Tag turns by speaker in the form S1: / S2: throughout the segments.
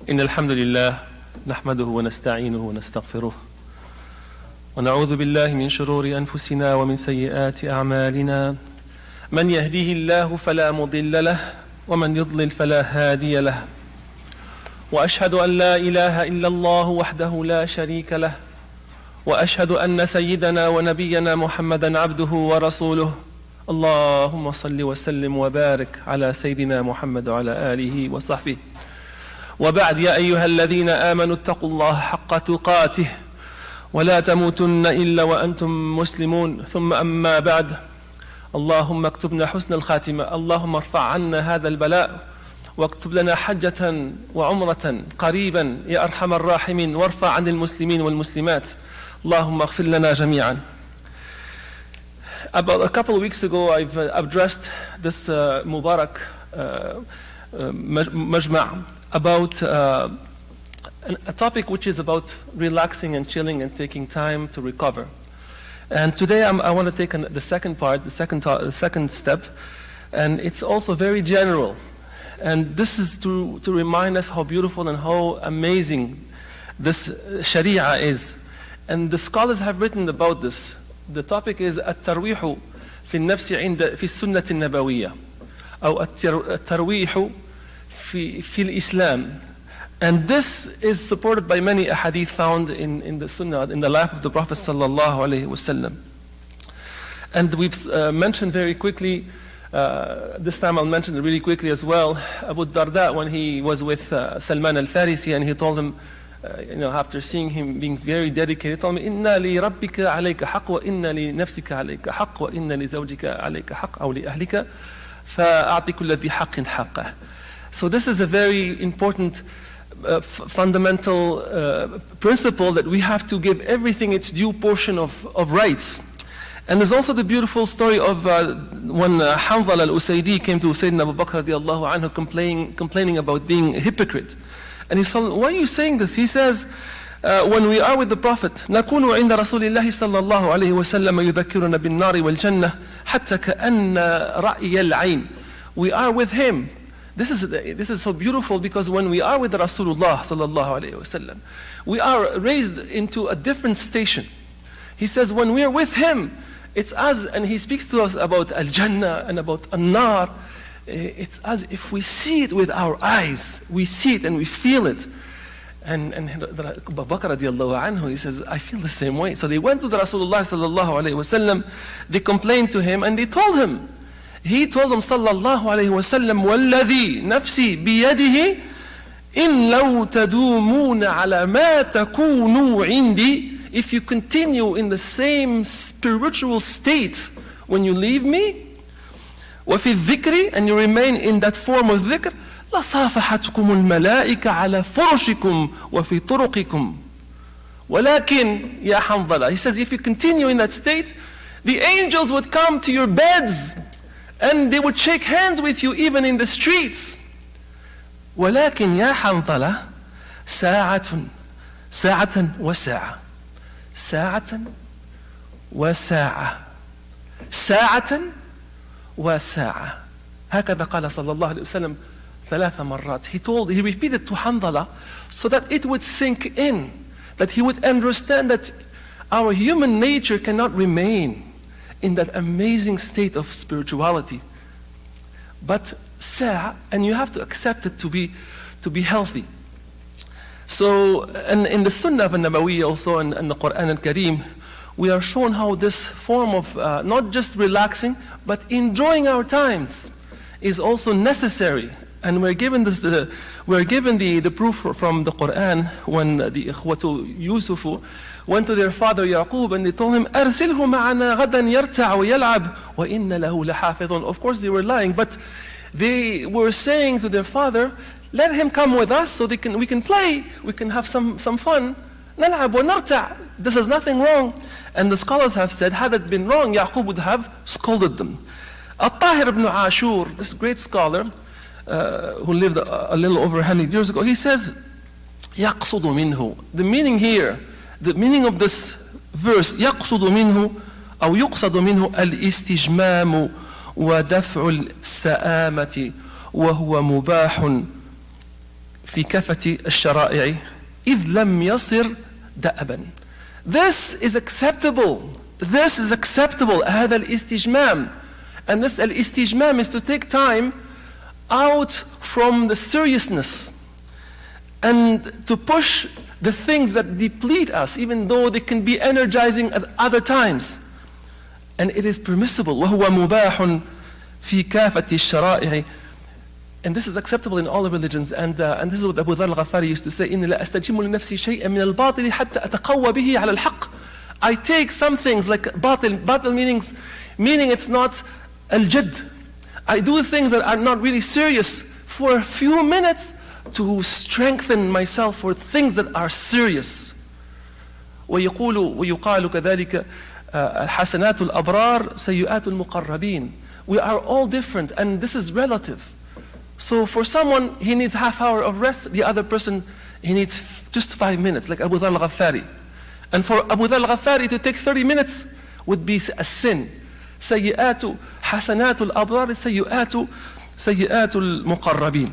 S1: إن الحمد لله نحمده ونستعينه ونستغفره ونعوذ بالله من شرور أنفسنا ومن سيئات أعمالنا من يهديه الله فلا مضل له ومن يضلل فلا هادي له وأشهد أن لا إله إلا الله وحده لا شريك له وأشهد أن سيدنا ونبينا محمدا عبده ورسوله اللهم صل وسلم وبارك على سيدنا محمد وعلى آله وصحبه وبعد يا أيها الذين آمنوا اتقوا الله حق تقاته ولا تموتن إلا وأنتم مسلمون ثم أما بعد اللهم اكتبنا حسن الخاتمة اللهم ارفع عنا هذا البلاء واكتب لنا حجة وعمرة قريبا يا أرحم الراحمين وارفع عن المسلمين والمسلمات اللهم اغفر لنا جميعا. About a couple of weeks ago I've addressed this Mubarak Majma' about a topic which is about relaxing and chilling and taking time to recover. And today I want to take the second part, the second step, and it's also very general. And this is to remind us how beautiful and how amazing this Sharia is. And the scholars have written about this. The topic is الترويح في النفس في السنة النبوية أو الترويح في الإسلام. And this is supported by many ahadith found in the Sunnah, in the life of the Prophet sallallahu alaihi wasallam. And we've mentioned very quickly, this time I'll mention it really quickly as well, Abu Berrada when he was with Salman al-Farisi and he told him, after seeing him being very dedicated, he told me, إِنَّ لِرَبِّكَ عَلَيْكَ حَقٌّ وَإِنَّ لِنَفْسِكَ عَلَيْكَ حَقٌّ وَإِنَّ لِزَوْجِكَ عَلَيْكَ حَقٌّ أو لأهلك فأعطِ كل ذي حق حقه. So this is a very important fundamental principle that we have to give everything its due portion of rights. And there's also the beautiful story of when Hanzala al-Usaydi came to Sayyidina Abu Bakr radiallahu anhu complaining about being a hypocrite. And he said, why are you saying this? He says, when we are with the Prophet, نكون عند رسول الله صلى الله عليه وسلم يذكرنا بالنار والجنة حتى كأن رأي العين. We are with him. This is so beautiful because when we are with the Rasulullah sallallahu alayhi wasallam, we are raised into a different station. He says when we are with him, it's as, and he speaks to us about al-Jannah and about an-nar, it's as if we see it with our eyes. We see it and we feel it. And Abu Bakr radiallahu anhu, he says, I feel the same way. So they went to the Rasulullah sallallahu alayhi wasallam, they complained to him and they told him. He told them sallallahu alayhi wasallam, وَالَّذِي نَفْسِي بِيَدِهِ إِن لَوْ تَدُومُونَ عَلَى مَا تَكُونُوا عِنْدِي. If you continue in the same spiritual state when you leave me, وَفِي الذِّكْرِ, and you remain in that form of dhikr, لَصَافَحَتْكُمُ الْمَلَائِكَ عَلَى فُرُشِكُمْ وَفِي طُرُقِكُمْ. وَلَكِنْ يَا حَنْظَلَةَ, he says, if you continue in that state, the angels would come to your beds and they would shake hands with you even in the streets. ولكن يا حنظلة ساعة وساعة ساعة وساعة ساعة وساعة. هكذا قال صلى الله عليه وسلم 3 مرات. He repeated to Hanzala so that it would sink in, that he would understand that our human nature cannot remain in that amazing state of spirituality. But and you have to accept it to be healthy. So, and in the Sunnah of Nabawiyya also, and the Quran al-Kareem, we are shown how this form of not just relaxing, but enjoying our times is also necessary. And we're given the proof from the Quran when the Ikhwatu Youssef went to their father Yaqub and they told him, أرسله معنا غدا يرتع ويلعب وإن له لحافظون. Of course they were lying, but they were saying to their father, let him come with us so we can play, we can have some fun. نلعب ونرتع. This is nothing wrong. And the scholars have said, had it been wrong, Yaqub would have scolded them. Al-Tahir ibn Ashur, this great scholar who lived a little over 100 years ago, he says, يقصد منه. The meaning here, the meaning of this verse, يقصد منه أو يقصد منه الاستجمام ودفع السآمة وهو مباح في كافة الشرائع إذ لم يصر دأبا. This is acceptable. This is acceptable. هذا الاستجمام. And this الاستجمام is to take time out from the seriousness and to push the things that deplete us, even though they can be energizing at other times. And it is permissible. وهو مباح في كافة الشرائع. And this is acceptable in all the religions. And this is what Abu Dharr al-Ghafari used to say, إني لا أستجم لنفسي شيئا من الباطل حتى أتقوى به على الحق. I take some things like batil meaning it's not al-jadd. I do things that are not really serious for a few minutes to strengthen myself for things that are serious. ويقال كذلك حسنات الأبرار سيئات المقربين. We are all different, and this is relative. So for someone, he needs half hour of rest. The other person, he needs just 5 minutes, like Abu Dharr al-Ghafari. And for Abu Dharr al-Ghafari to take 30 minutes would be a sin. سيئات حسنات الأبرار سيئات المقربين.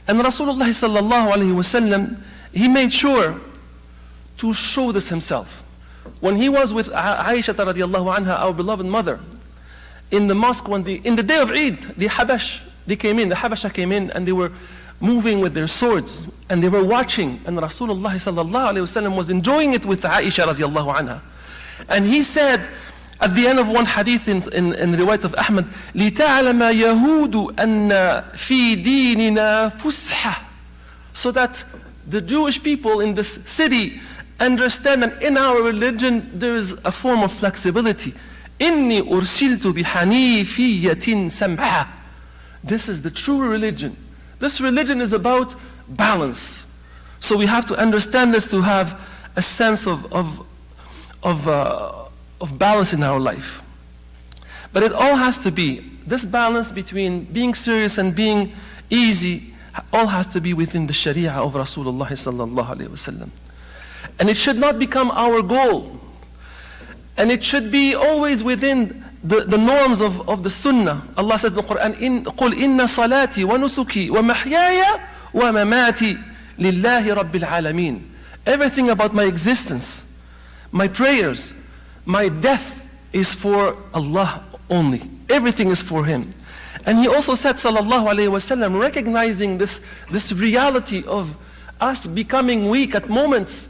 S1: And Rasulullah sallallahu alayhi wa sallam, he made sure to show this himself. When he was with Aisha radiallahu anha, our beloved mother, in the mosque, in the day of Eid, the Habasha came in, and they were moving with their swords, and they were watching, and Rasulullah sallallahu alayhi wa sallam was enjoying it with Aisha radiallahu anha. And he said, at the end of one hadith in the riwayat of Ahmad, لِتَعْلَمَ يَهُودُ أَنَّ فِي دِينِنَا فُسْحَةً, so that the Jewish people in this city understand that in our religion there is a form of flexibility. إِنِّي أُرْسِلْتُ بِحَنِيفِيَّةٍ سَمْحَةٍ. This is the true religion. This religion is about balance. So we have to understand this to have a sense of balance in our life. But it all has to be, this balance between being serious and being easy, all has to be within the Sharia of Rasulullah sallallahu alayhi wa sallam. And it should not become our goal. And it should be always within the norms of the Sunnah. Allah says in the Quran, قُلْ إِنَّ صَلَاتِي وَنُسُكِي وَمَحْيَايَ وَمَمَاتِي لِلَّهِ رَبِّ الْعَالَمِينَ. Everything about my existence, my prayers, my death is for Allah only. Everything is for Him. And He also said, sallallahu alayhi wa sallam, recognizing this reality of us becoming weak at moments,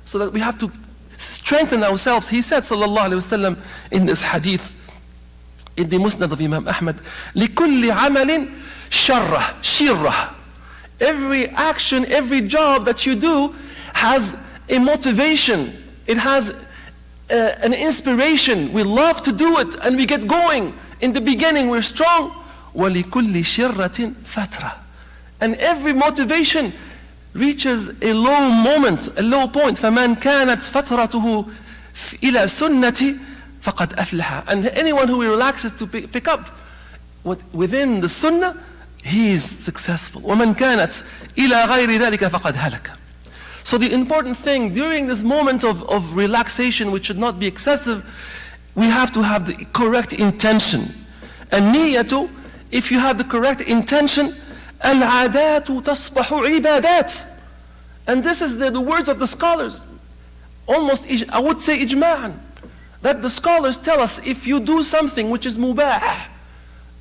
S1: so that we have to strengthen ourselves. He said, sallallahu alayhi wa sallam, in this hadith, in the Musnad of Imam Ahmad, لِكُلِّ عَمَلٍ شِرَّةٍ. Every action, every job that you do has a motivation. It has an inspiration. We love to do it and we get going. In the beginning we're strong. وَلِكُلِّ شِرَّةٍ فَتْرَةٍ. And every motivation reaches a low moment, a low point. فَمَنْ كَانَتْ فَتْرَتُهُ إِلَى سُنَّةِ فَقَدْ أَفْلَحَ. And anyone who relaxes to pick up within the sunnah, he is successful. وَمَنْ كَانَتْ إِلَى غَيْرِ ذَلِكَ فَقَدْ هَلَكَ. So the important thing during this moment of relaxation, which should not be excessive, we have to have the correct intention. And niyatu, if you have the correct intention, al-adatu tasbahu ibadat. And this is the words of the scholars. Almost, I would say ijma'an. That the scholars tell us, if you do something which is mubah,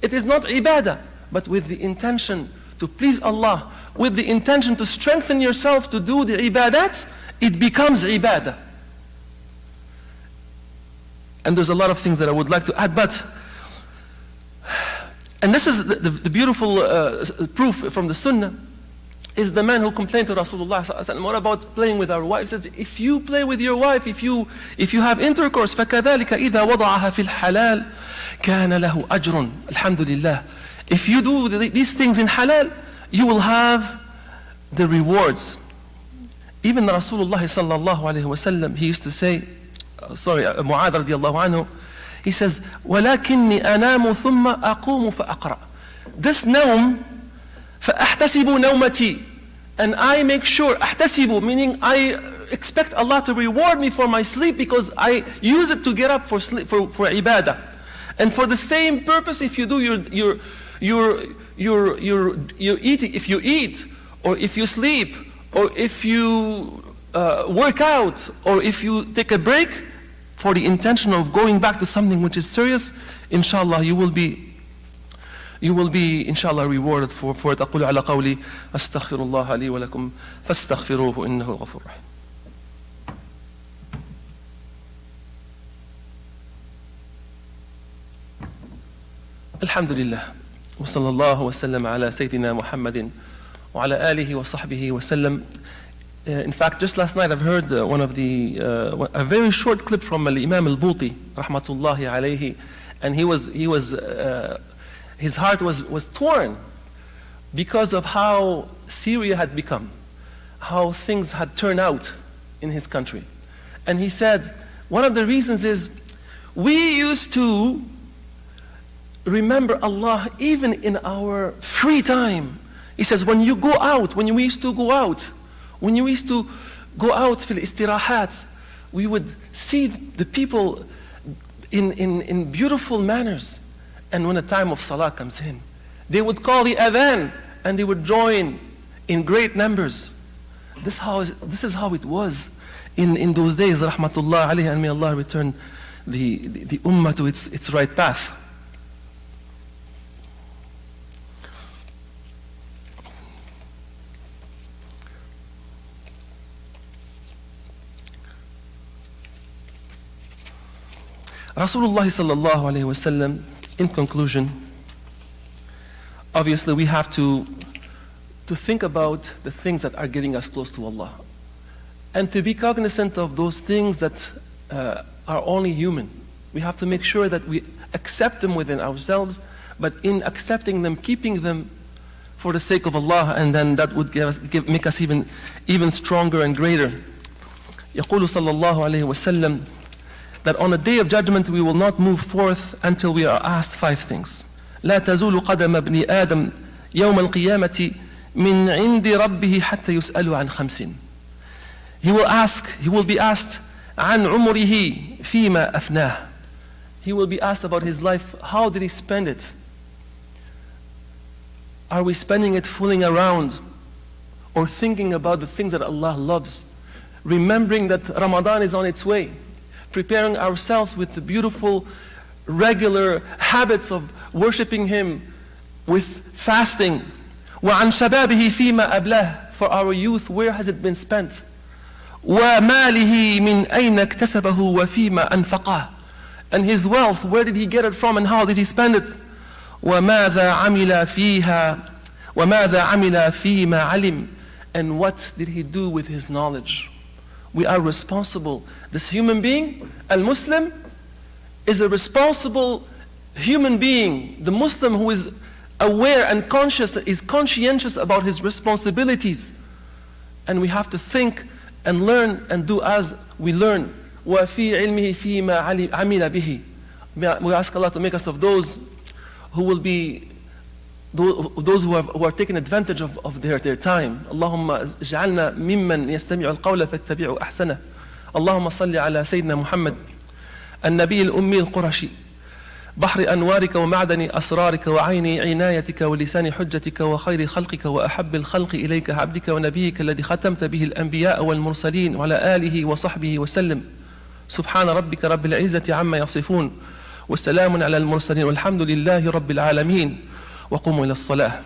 S1: it is not ibadah, but with the intention to please Allah, with the intention to strengthen yourself to do the ibadat, it becomes ibadah. And there's a lot of things that I would like to add, and this is the beautiful proof from the Sunnah, is the man who complained to Rasulullah, what about playing with our wives? He says, if you play with your wife, if you have intercourse, فَكَذَلِكَ إِذَا وَضَعَهَا فِي الْحَلَالِ كَانَ لَهُ أَجْرٌ. Alhamdulillah. If you do these things in halal, you will have the rewards. Even Rasulullah sallallahu alayhi wa sallam, he used to say, Mu'adh radiallahu anhu, he says, وَلَكِنِّي أَنَامُ ثُمَّ أَقُومُ فَأَقْرَأ. This nawm, فَأَحْتَسِبُ نَوْمَتِي. And I make sure, أحتسب, meaning I expect Allah to reward me for my sleep, because I use it to get up for sleep, for ibadah. And for the same purpose, if you do you're eating, if you eat, or if you sleep, or if you work out, or if you take a break for the intention of going back to something which is serious, inshallah, you will be inshallah rewarded for it. أقول على قولي أستغفر الله لي ولكم فاستغفروه إنه الغفور الرحيم. الحمد لله وصلى الله وسلم على سيدنا محمد وعلى آله وصحبه وسلم. In fact, just last night I've heard a very short clip from Imam al-Buti, rahmatullahi alayhi, and his heart was torn because of how Syria had become, how things had turned out in his country. And he said, one of the reasons is we used to remember Allah even in our free time. He says, when we used to go out fil istirahat, we would see the people in beautiful manners. And when the time of salah comes in, they would call the adhan and they would join in great numbers. This is how it was in those days, rahmatullah alayhi, and may Allah return the ummah to its right path. Rasulullah sallallahu alayhi wa sallam, in conclusion, obviously we have to think about the things that are getting us close to Allah, and to be cognizant of those things that are only human. We have to make sure that we accept them within ourselves, but in accepting them, keeping them for the sake of Allah, and then that would make us even stronger and greater. يقول صلى الله عليه وسلم that on the day of judgment we will not move forth until we are asked 5 things. لا تزول قدم ابن آدم يوم القيامة من عند ربه حتى يسأل عن 5. He will be asked عن عمره فيما أفناه. He will be asked about his life. How did he spend it? Are we spending it fooling around or thinking about the things that Allah loves? Remembering that Ramadan is on its way. Preparing ourselves with the beautiful, regular habits of worshiping Him with fasting. وَعَنْ شَبَابِهِ فِيمَا أَبْلَهِ. For our youth, where has it been spent? وَمَالِهِ مِنْ أَيْنَ اكْتَسَبَهُ وَفِيمَا أَنْفَقَهُ. And his wealth, where did he get it from and how did he spend it? وَمَاذَا عَمِلَ فِيمَا عَلِمْ. And what did he do with his knowledge? We are responsible. This human being, al-Muslim, is a responsible human being. The Muslim who is aware and conscious, is conscientious about his responsibilities. And we have to think and learn and do as we learn. وَفِي عِلْمِهِ فِي مَا عَمِلَ بِهِ. We ask Allah to make us of those who will be those who are taking advantage of their time. اللهم اجعلنا ممن يستمع القول فاتبعوا أحسنه. اللهم صل على سيدنا محمد النبي الأمي القرشي بحر أنوارك ومعدن أسرارك وعين عنايتك ولسان حجتك وخير خلقك وأحب الخلق إليك عبدك ونبيك الذي ختمت به الأنبياء والمرسلين وعلى آله وصحبه وسلم. سبحان ربك رب العزة عما يصفون والسلام على المرسلين والحمد لله رب العالمين وقوموا إلى الصلاة.